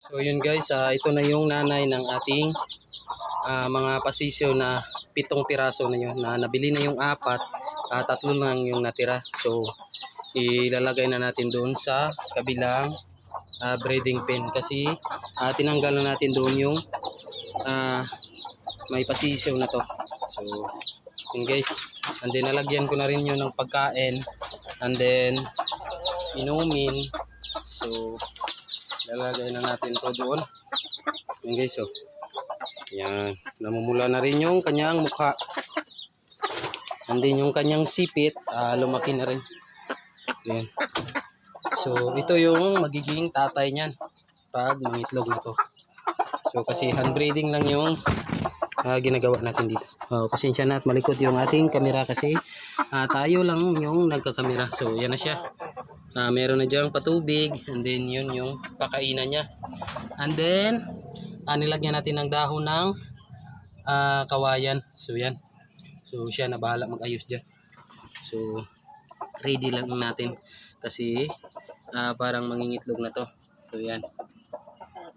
So yun guys, ito na yung nanay ng ating mga pasisyo na 7 piraso na yun. Na nabili na yung 4, 3 lang yung natira. So ilalagay na natin doon sa kabilang breeding pen kasi tinanggal na natin doon yung may pasisyo na to. So yun guys, and then nalagyan ko na rin yun ng pagkain and then inumin. So lalagay na natin to doon. Yan guys, oh. Yan, namumula na rin yung kanyang mukha. And then yung kanyang sipit, lumaki na rin. Yan. So ito yung magiging tatay niyan pag mangitlog na to. So kasi hand breeding lang yung ginagawa natin dito. Pasensya na at malikot yung ating camera kasi tayo lang yung nagkakamera. So yan na siya. Meron na diyang patubig and then yun yung pakainan niya. And then nilagyan natin ng dahon ng kawayan. So yan. So siya na bahala mag-ayos dyan. So ready lang natin kasi parang mangingitlog na to. So yan.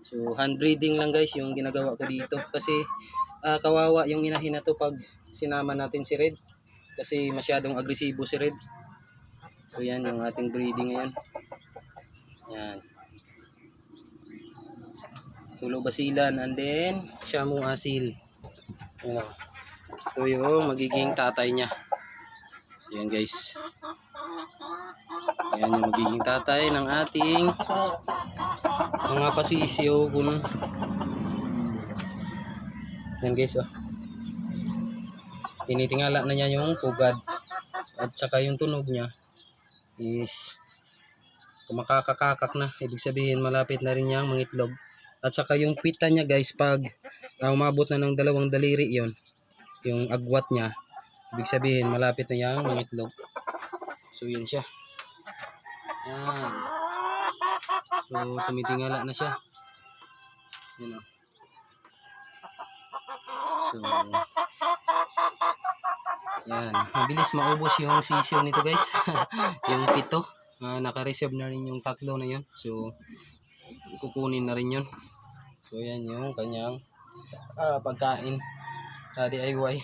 So hand breeding lang guys yung ginagawa ko dito kasi kawawa yung inahin na to pag sinama natin si Red kasi masyadong agresibo si Red. So yan yung ating breeding ngayon. Yan. Tulo basilan and then Shamu Asil. Yan o. Ito yung magiging tatay niya. Yan guys. Yan yung magiging tatay ng ating mga pasisyo. Yan guys, oh. Tinitingala na niya yung pugad at saka yung tunog niya is kumakakakak na, ibig sabihin malapit na rin niyang mangitlog. At saka yung pita niya guys, pag umabot na ng 2 daliri yon, yung agwat niya, ibig sabihin malapit na niyang mangitlog. So yun siya. Yan. So tumitingala na siya. Yun, oh. So yan, mabilis maubos yung sisyo nito guys. Yung 7, naka-reserve na rin yung 3 na yun. So kukunin na rin yun. So yan yung kanyang pagkain, DIY.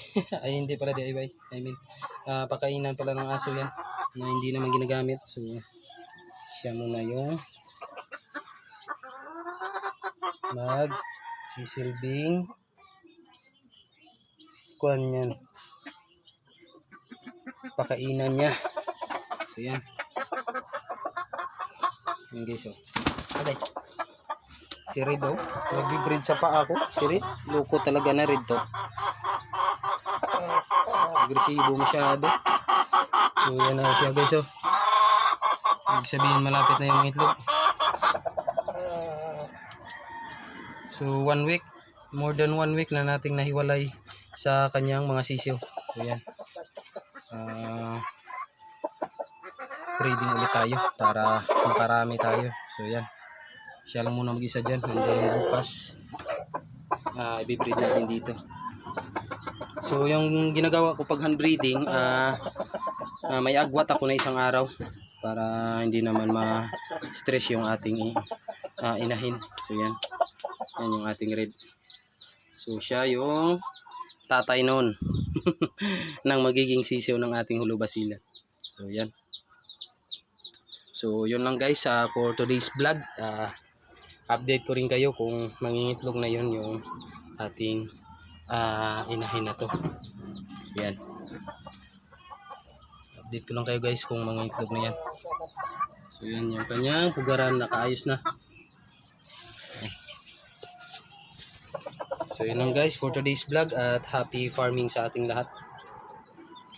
Ay hindi pala DIY, I mean pakainan pala ng aso yan na hindi naman ginagamit. So siya muna yung magsisilbing kuwan yan, pakainan niya. So yan. Yan guys, oh. Okay. Si Red, oh. Nag-breed sa paa ko. Si Red, loko talaga na Red to. Agresibo masyado. So yan na siya guys, oh. Ibig sabihin malapit na yung itlog. So 1 week, more than 1 week na nating nahiwalay sa kanyang mga sisiyo. So yan. Breeding ulit tayo para makarami tayo. So yan. Siya lang muna mag-isa dyan. And then bukas i-breed natin dito. So yung ginagawa ko pag hand breeding, may agwat ako na isang araw para hindi naman ma-stress yung ating inahin. So yan. Yan yung ating Red. So siya yung tatay noon ng magiging sisiyo ng ating Hulubasilan. So yan. So yun lang guys for today's vlog. Update ko rin kayo kung mangingitlog na yun yung ating inahin na to. Yan. Update ko lang kayo guys kung mangingitlog na yan. So yan yung kanyang pugaran, nakaayos na. So yun lang guys for today's vlog at happy farming sa ating lahat.